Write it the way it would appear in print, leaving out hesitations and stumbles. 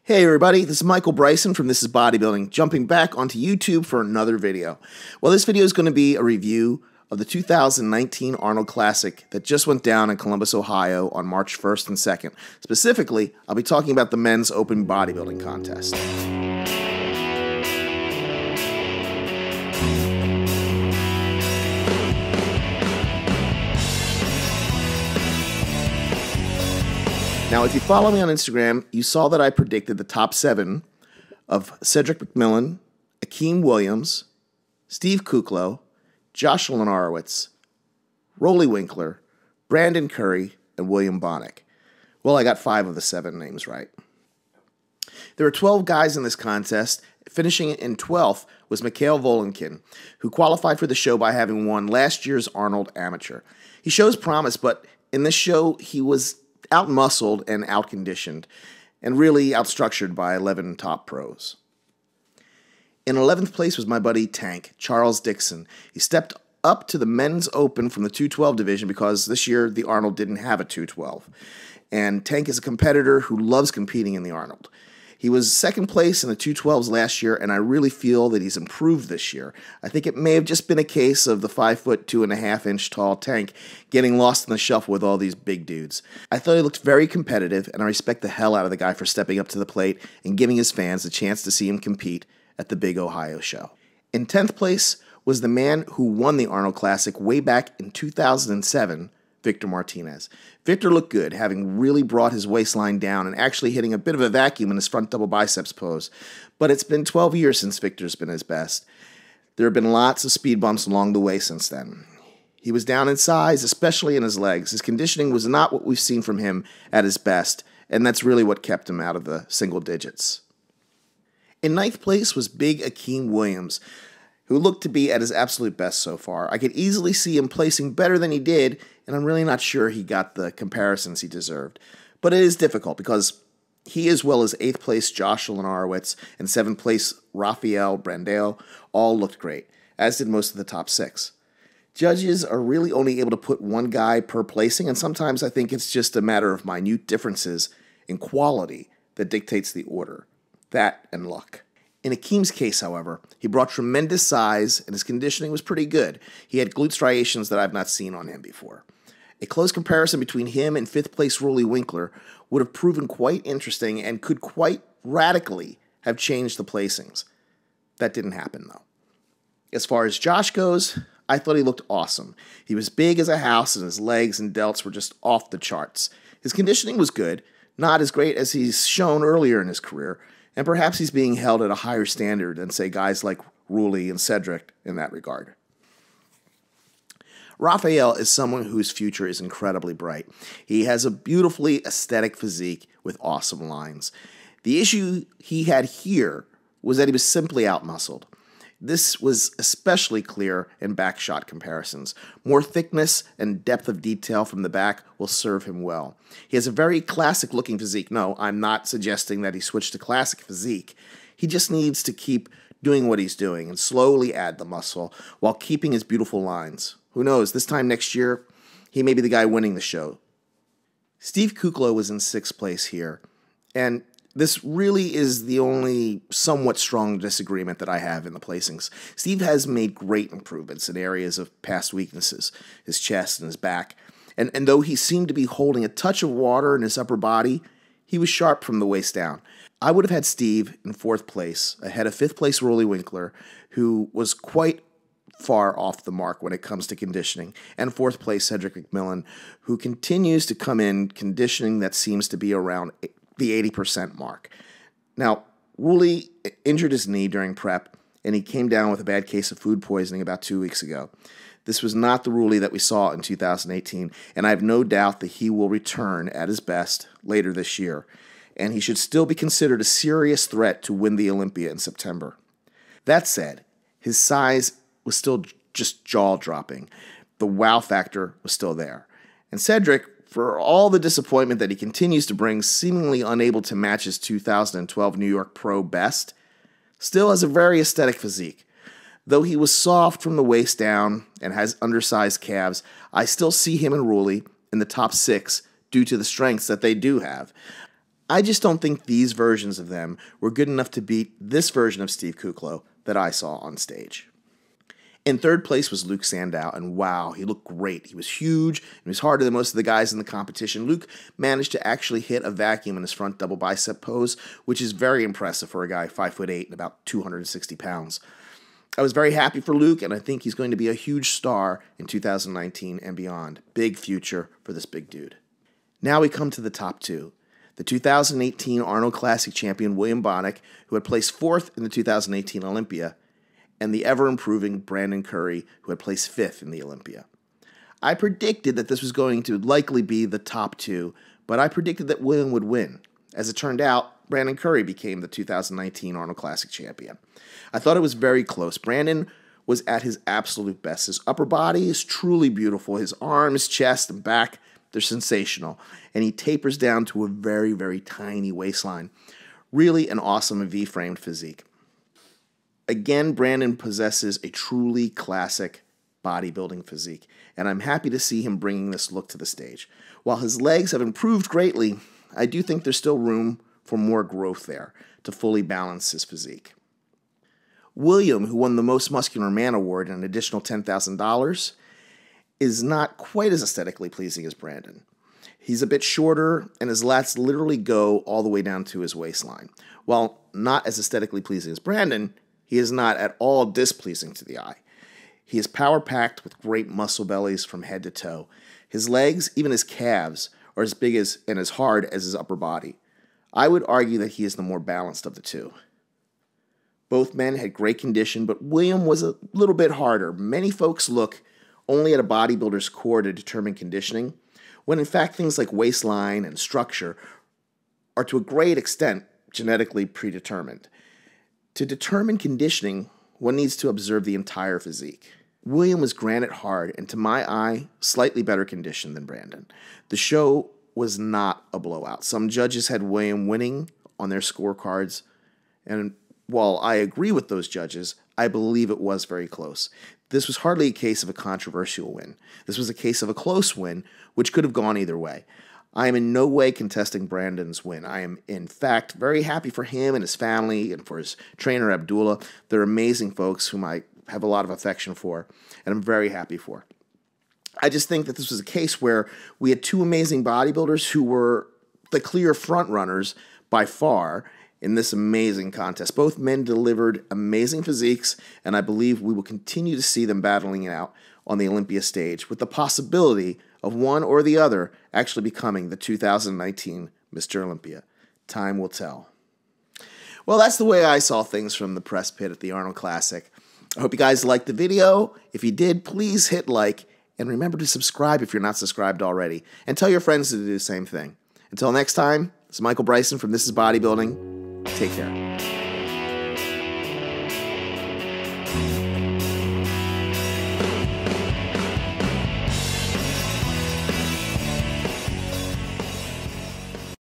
Hey everybody, this is Michael Bryson from This is Bodybuilding, jumping back onto YouTube for another video. Well, this video is going to be a review of the 2019 Arnold Classic that just went down in Columbus, Ohio on March 1st and 2nd. Specifically, I'll be talking about the men's open bodybuilding contest. Now, if you follow me on Instagram, you saw that I predicted the top 7 of Cedric McMillan, Akeem Williams, Steve Kuclo, Jocelyn Horowitz, Rolly Winkler, Brandon Curry, and William Bonnick. Well, I got 5 of the 7 names right. There were 12 guys in this contest. Finishing in 12th was Mikhail Volinkin, who qualified for the show by having won last year's Arnold Amateur. He shows promise, but in this show, he was out-muscled and out-conditioned, and really outstructured by 11 top pros. In 11th place was my buddy Tank, Charles Dixon. He stepped up to the men's open from the 212 division because this year the Arnold didn't have a 212. And Tank is a competitor who loves competing in the Arnold. He was second place in the 212s last year, and I really feel that he's improved this year. I think it may have just been a case of the 5', 2.5" tall Tank getting lost in the shuffle with all these big dudes. I thought he looked very competitive, and I respect the hell out of the guy for stepping up to the plate and giving his fans a chance to see him compete at the big Ohio show. In 10th place was the man who won the Arnold Classic way back in 2007, Victor Martinez. Victor looked good, having really brought his waistline down and actually hitting a bit of a vacuum in his front double biceps pose. But it's been 12 years since Victor's been his best. There have been lots of speed bumps along the way since then. He was down in size, especially in his legs. His conditioning was not what we've seen from him at his best, and that's really what kept him out of the single digits. In 9th place was Big Akeem Williams, who looked to be at his absolute best so far. I could easily see him placing better than he did, and I'm really not sure he got the comparisons he deserved. But it is difficult because he, as well as 8th place Jocelyn Horowitz and 7th place Rafael Brandao, all looked great, as did most of the top 6. Judges are really only able to put one guy per placing, and sometimes I think it's just a matter of minute differences in quality that dictates the order. That and luck. In Akeem's case, however, he brought tremendous size and his conditioning was pretty good. He had glute striations that I've not seen on him before. A close comparison between him and 5th place Rolly Winkler would have proven quite interesting and could quite radically have changed the placings. That didn't happen, though. As far as Josh goes, I thought he looked awesome. He was big as a house and his legs and delts were just off the charts. His conditioning was good, not as great as he's shown earlier in his career, and perhaps he's being held at a higher standard than, say, guys like Rolly and Cedric in that regard. Rafael is someone whose future is incredibly bright. He has a beautifully aesthetic physique with awesome lines. The issue he had here was that he was simply out-muscled. This was especially clear in back shot comparisons. More thickness and depth of detail from the back will serve him well. He has a very classic-looking physique. No, I'm not suggesting that he switched to classic physique. He just needs to keep doing what he's doing and slowly add the muscle while keeping his beautiful lines. Who knows, this time next year, he may be the guy winning the show. Steve Kuclo was in 6th place here, and this really is the only somewhat strong disagreement that I have in the placings. Steve has made great improvements in areas of past weaknesses, his chest and his back. And though he seemed to be holding a touch of water in his upper body, he was sharp from the waist down. I would have had Steve in 4th place, ahead of 5th place Rolly Winkler, who was quite far off the mark when it comes to conditioning, and 4th place Cedric McMillan, who continues to come in conditioning that seems to be around the 80% mark. Now, Rolly injured his knee during prep, and he came down with a bad case of food poisoning about 2 weeks ago. This was not the Rolly that we saw in 2018, and I have no doubt that he will return at his best later this year, and he should still be considered a serious threat to win the Olympia in September. That said, his size was still just jaw-dropping. The wow factor was still there. And Cedric, for all the disappointment that he continues to bring, seemingly unable to match his 2012 New York Pro best, still has a very aesthetic physique. Though he was soft from the waist down and has undersized calves, I still see him and Rolly in the top 6 due to the strengths that they do have. I just don't think these versions of them were good enough to beat this version of Steve Kuclo that I saw on stage. In third place was Luke Sandow, and wow, he looked great. He was huge, and he was harder than most of the guys in the competition. Luke managed to actually hit a vacuum in his front double bicep pose, which is very impressive for a guy 5'8" and about 260 pounds. I was very happy for Luke, and I think he's going to be a huge star in 2019 and beyond. Big future for this big dude. Now we come to the top two. The 2018 Arnold Classic champion William Bonac, who had placed fourth in the 2018 Olympia, and the ever-improving Brandon Curry, who had placed fifth in the Olympia. I predicted that this was going to likely be the top two, but I predicted that William would win. As it turned out, Brandon Curry became the 2019 Arnold Classic champion. I thought it was very close. Brandon was at his absolute best. His upper body is truly beautiful. His arms, chest, and back, they're sensational. And he tapers down to a very, very tiny waistline. Really an awesome V-framed physique. Again, Brandon possesses a truly classic bodybuilding physique, and I'm happy to see him bringing this look to the stage. While his legs have improved greatly, I do think there's still room for more growth there to fully balance his physique. William, who won the Most Muscular Man Award and an additional $10,000, is not quite as aesthetically pleasing as Brandon. He's a bit shorter, and his lats literally go all the way down to his waistline. While not as aesthetically pleasing as Brandon, he is not at all displeasing to the eye. He is power-packed with great muscle bellies from head to toe. His legs, even his calves, are as big as and as hard as his upper body. I would argue that he is the more balanced of the two. Both men had great condition, but William was a little bit harder. Many folks look only at a bodybuilder's core to determine conditioning, when in fact things like waistline and structure are to a great extent genetically predetermined. To determine conditioning, one needs to observe the entire physique. William was granite hard and, to my eye, slightly better conditioned than Brandon. The show was not a blowout. Some judges had William winning on their scorecards, and while I agree with those judges, I believe it was very close. This was hardly a case of a controversial win. This was a case of a close win, which could have gone either way. I am in no way contesting Brandon's win. I am, in fact, very happy for him and his family and for his trainer, Abdullah. They're amazing folks whom I have a lot of affection for, and I'm very happy for. I just think that this was a case where we had two amazing bodybuilders who were the clear front runners by far in this amazing contest. Both men delivered amazing physiques, and I believe we will continue to see them battling it out on the Olympia stage, with the possibility of one or the other actually becoming the 2019 Mr. Olympia. Time will tell. Well, that's the way I saw things from the press pit at the Arnold Classic. I hope you guys liked the video. If you did, please hit like, and remember to subscribe if you're not subscribed already, and tell your friends to do the same thing. Until next time, this is Michael Bryson from This is Bodybuilding. Take care.